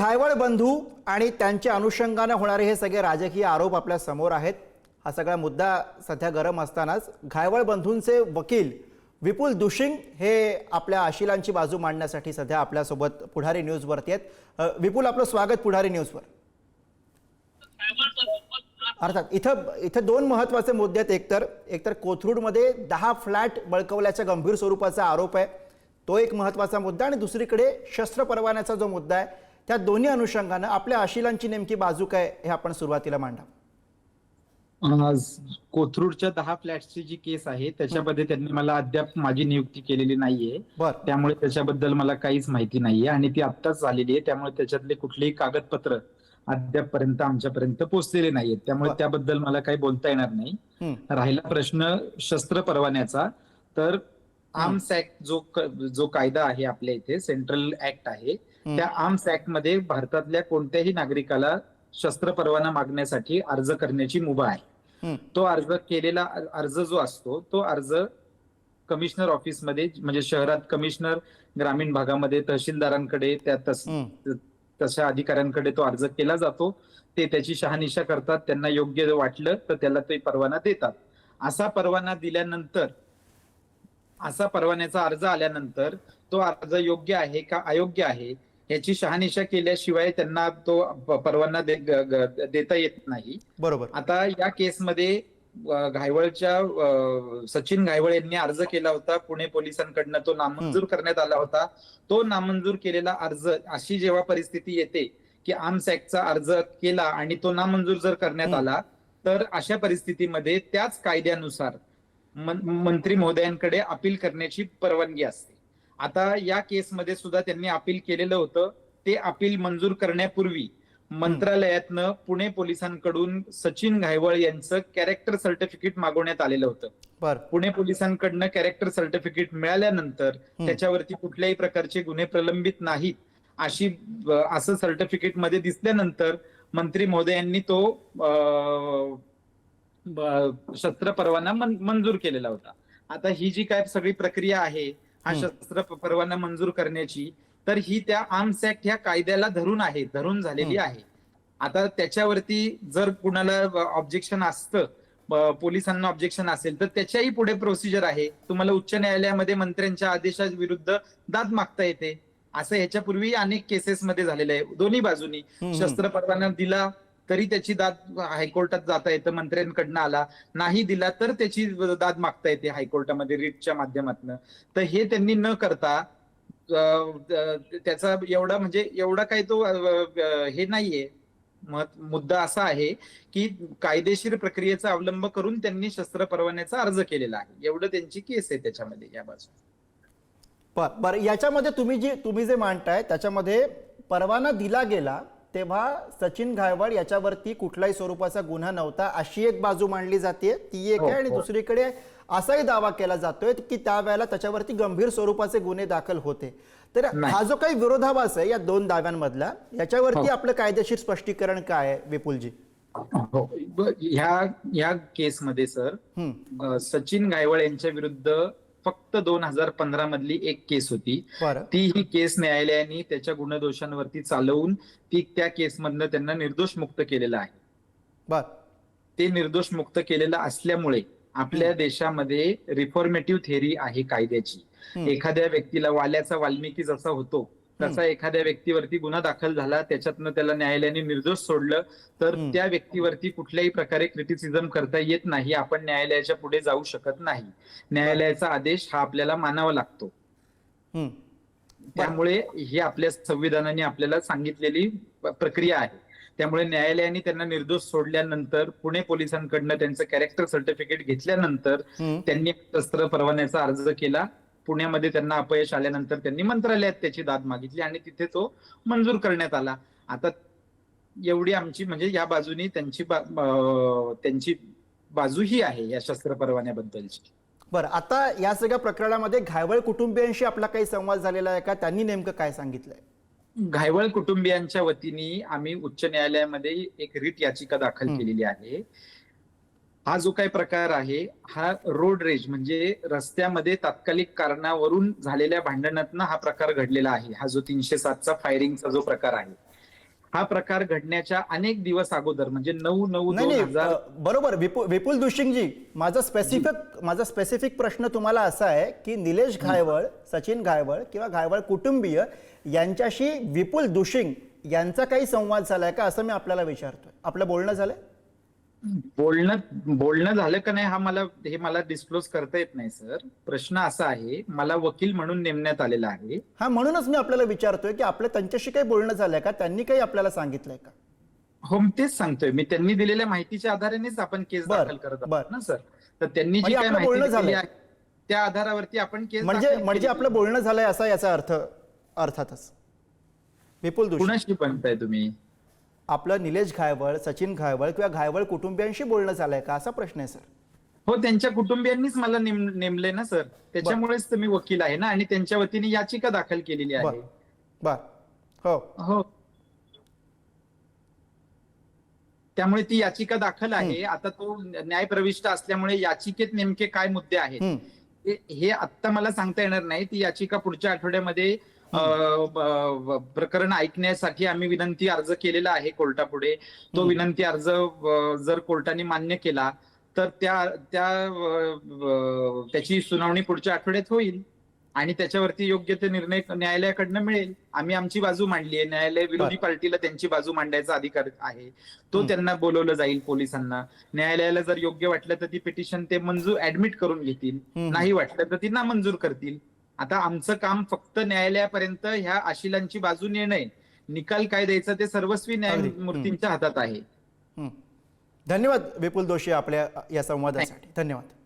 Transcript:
घायवळ बंधू आणि त्यांच्या अनुषंगाने होणारे हे सगळे राजकीय आरोप आपल्या समोर आहेत। हा सगळा मुद्दा सध्या गरम असतानाच घायवळ बंधूंचे वकील विपुल दुशिंग हे आपल्या आशिलांची बाजू मांडण्यासाठी सध्या आपल्या सोबत पुढारी न्यूज वरती आहेत। विपुल, आपलं स्वागत पुढारी न्यूज वर। अर्थात इथं दोन महत्त्वाचे मुद्दे आहेत। एकतर कोथरूडमध्ये 10 फ्लॅट बळकवल्याच्या गंभीर स्वरूपाचा आरोप आहे, तो एक महत्त्वाचा मुद्दा, आणि दुसरीकडे शस्त्र परवान्याचा जो मुद्दा आहे, त्या दोन्ही अनुषंगाने आपल्या आशिलांची नेमकी बाजू काय हे आपण सुरुवातीला मांडा। कोथरूडच्या 10 फ्लॅट्सची जी केस आहे त्याच्यामध्ये त्यांनी मला अद्याप माझी नियुक्ती केलेली नाहीये, त्यामुळे त्याच्याबद्दल मला काहीच माहिती नाहीये आणि ती आत्ताच झालेली आहे, त्यामुळे त्याच्यातले कुठलेही कागदपत्र अद्यापपर्यंत आमच्यापर्यंत पोहोचलेले नाहीयेत, त्यामुळे त्याबद्दल मला काही बोलता येणार नाही। राहिला प्रश्न शस्त्र परवान्याचा, तर आर्म्स ऍक्ट जो कायदा आहे आपल्या इथे, सेंट्रल ऍक्ट आहे, त्या आर्म्स ऍक्ट मध्ये भारतातल्या कोणत्याही नागरिकाला शस्त्र परवाना मागण्यासाठी अर्ज करण्याची मुभा आहे। तो अर्ज जो असतो तो अर्ज कमिशनर ऑफिसमध्ये, म्हणजे शहरात कमिशनर, ग्रामीण भागामध्ये तहसीलदारांकडे, तशा अधिकाऱ्यांकडे तो अर्ज केला जातो। ते त्याची शहानिशा करतात, त्यांना योग्य वाटलं तर त्याला ते परवाना देतात। असा परवान्याचा अर्ज आल्यानंतर तो अर्ज योग्य आहे का अयोग्य आहे याची शहानिशा केल्याशिवाय त्यांना तो परवाना देता येत नाही। बरोबर। आता या केसमध्ये सचिन घायवळ यांनी अर्ज केला होता, पुणे पोलिसांकडनं तो नामंजूर करण्यात आला होता। तो नामंजूर केलेला अर्ज, अशी जेव्हा परिस्थिती येते की आर्म्स ऍक्टचा अर्ज केला आणि तो नामंजूर जर करण्यात आला, तर अशा परिस्थितीमध्ये त्याच कायद्यानुसार मंत्री महोदयांकडे अपील करण्याची परवानगी असते। आता या केसमध्ये सुद्धा त्यांनी अपील केलेलं होतं। ते अपील मंजूर करण्यापूर्वी मंत्रालयातनं पुणे पोलिसांकडून सचिन घायवळ यांचं कॅरेक्टर सर्टिफिकेट मागवण्यात आलेलं होतं। पुणे पोलिसांकडनं कॅरेक्टर सर्टिफिकेट मिळाल्यानंतर त्याच्यावरती कुठल्याही प्रकारचे गुन्हे प्रलंबित नाहीत असं सर्टिफिकेट मध्ये दिसल्यानंतर मंत्री महोदयांनी तो शस्त्र परवाना मंजूर केलेला होता। आता ही जी काय सगळी प्रक्रिया आहे हा शस्त्र परवाना मंजूर करण्याची, तर ही त्या आर्म्स ऍक्ट ह्या कायद्याला धरून झालेली आहे। आता त्याच्यावरती जर कुणाला ऑब्जेक्शन असतं, पोलिसांना ऑब्जेक्शन असेल, तर त्याच्याही पुढे प्रोसिजर आहे। तुम्हाला उच्च न्यायालयामध्ये मंत्र्यांच्या आदेशाविरुद्ध दाद मागता येते, असं ह्याच्यापूर्वी अनेक केसेसमध्ये झालेलं आहे। दोन्ही बाजूनी शस्त्र परवाना दिला तरी त्याची दाद हायकोर्टात जाता येतं, मंत्र्यांकडनं आला नाही दिला तर त्याची दाद मागता येते हायकोर्टामध्ये रिटच्या माध्यमातून। तर हे त्यांनी न करता त्याचा एवढा काही तो हे नाहीये। मुद्दा असा आहे की कायदेशीर प्रक्रियेचा अवलंब करून त्यांनी शस्त्र परवान्याचा अर्ज केलेला आहे, एवढं त्यांची केस आहे त्याच्यामध्ये या बाजू। बरं, याच्यामध्ये तुम्ही जे मांडताय त्याच्यामध्ये परवाना दिला गेला तेव्हा सचिन घायवळ याच्यावरती कुठल्याही स्वरूपाचा गुन्हा नव्हता अशी एक बाजू मांडली जाते, ती एक आहे। आणि दुसरीकडे असाही दावा केला जातोय की त्यावेळेला त्याच्यावरती गंभीर स्वरूपाचे गुन्हे दाखल होते। तर हा जो काही विरोधाभास आहे या दोन दाव्यांमधला, याच्यावरती आपलं कायदेशीर स्पष्टीकरण काय आहे विपुलजी? ह्या केसमध्ये सर, सचिन घायवळ यांच्या विरुद्ध फक्त 2015 मधली एक केस होती। ती ही केस न्यायालयाने त्याच्या गुणदोषांवरती चालवून त्या केसमधनं त्यांना निर्दोष मुक्त केलेलं आहे। ते निर्दोष मुक्त केलेलं असल्यामुळे आपल्या देशामध्ये रिफॉर्मेटिव्ह थेअरी आहे कायद्याची। एखाद्या व्यक्तीला वाल्याचा वाल्मिकी जसा होतो तसा एखाद्या व्यक्तीवरती गुन्हा दाखल झाला, त्याच्यातनं त्याला न्यायालयाने निर्दोष सोडलं, तर त्या व्यक्तीवरती कुठल्याही प्रकारे क्रिटिसिझम करता येत नाही। आपण न्यायालयाच्या पुढे जाऊ शकत नाही, न्यायालयाचा आदेश हा आपल्याला मानावा लागतो। त्यामुळे ही आपल्या संविधानाने आपल्याला सांगितलेली प्रक्रिया आहे। त्यामुळे न्यायालयाने त्यांना निर्दोष सोडल्यानंतर, पुणे पोलिसांकडनं त्यांचं कॅरेक्टर सर्टिफिकेट घेतल्यानंतर त्यांनी शस्त्र परवान्याचा अर्ज केला। पुण्यामध्ये त्यांना अपयश आल्यानंतर त्यांनी मंत्रालयात त्याची दाद मागितली आणि तिथे तो मंजूर करण्यात आला। आता एवढी आमची, म्हणजे या बाजूनी त्यांची बाजू ही आहे या शस्त्र परवान्याबद्दलची। बरं, आता या सगळ्या प्रकरणामध्ये घायवळ कुटुंबियांशी आपला काही संवाद झालेला आहे का? त्यांनी नेमकं काय सांगितलंय? घायवळ कुटुंबियांच्या वतीने आम्ही उच्च न्यायालयामध्ये एक रिट याचिका दाखल केलेली आहे। हा जो काही प्रकार आहे हा रोड रेज, म्हणजे रस्त्यामध्ये तात्कालिक कारणावरून झालेल्या भांडणातनं हा प्रकार घडलेला आहे। हा जो 307चा फायरिंगचा जो प्रकार आहे, हा प्रकार घडण्याच्या अनेक दिवस अगोदर म्हणजे 9/9/2000 नाही, बरोबर. विपुल दुशिंगजी, माझा स्पेसिफिक प्रश्न तुम्हाला असा आहे की निलेश घायवळ, सचिन घायवळ किंवा घायवळ कुटुंबीय यांच्याशी विपुल दुशिंग यांचा काही संवाद झालाय का, असं मी आपल्याला विचारतोय. आपलं बोलणं झालंय? बोलणं झालं का नाही मला डिस्क्लोज करता येत नाही सर. प्रश्न असा आहे, मला वकील म्हणून नेमण्यात आलेला आहे. हा, म्हणूनच मी आपल्याला विचारतोय की आपलं त्यांच्याशी काही बोलणं झालंय का, त्यांनी काही आपल्याला सांगितलंय का? हो, तेच सांगतोय मी. त्यांनी दिलेल्या माहितीच्या आधारेनेच आपण केस दाखल करत आहोत ना सर. तर त्यांनी जी काय माहिती दिली आहे त्या आधारावरती आपण केस म्हणजे आपलं बोलणं झालंय असा याचा अर्थ. अर्थातच विपुल दुशिंग, कुणाशी बनताय तुम्ही? आपलं निलेश घायवळ, सचिन घायवळ किंवा घायवळ कुटुंबियांशी बोलणं झालंय का, असा प्रश्न आहे सर. हो, त्यांच्या कुटुंबियांनीच मला नेमले ना सर. त्याच्यामुळेच तर मी वकील आहे ना, आणि त्यांच्या वतीने याचिका दाखल केलेली आहे. बर. हो हो, त्यामुळे ती याचिका दाखल आहे. आता तो न्यायप्रविष्ट असल्यामुळे याचिकेत नेमके काय मुद्दे आहेत हे आत्ता मला सांगता येणार नाही. ती याचिका पुढच्या आठवड्यामध्ये प्रकरण ऐकण्यासाठी आम्ही विनंती अर्ज केलेला आहे कोर्टापुढे. तो विनंती अर्ज जर कोर्टाने मान्य केला तर त्याची सुनावणी पुढच्या आठवड्यात होईल आणि त्याच्यावरती योग्य ते निर्णय न्यायालयाकडनं मिळेल. आम्ही आमची बाजू मांडली आहे. न्यायालय विरोधी पार्टीला त्यांची बाजू मांडायचा अधिकार आहे. तो त्यांना बोलवलं जाईल पोलिसांना. न्यायालयाला जर योग्य वाटलं तर ती पिटिशन ते ऍडमिट करून घेतील, नाही वाटलं तर ती नामंजूर करतील. आता आमचं काम फक्त न्यायालयापर्यंत ह्या आशिलांची बाजू नेणं, निकाल काय द्यायचा ते सर्वस्वी न्यायमूर्तींच्या हातात आहे. धन्यवाद विपुल दोशी आपल्या या संवादासाठी. धन्यवाद.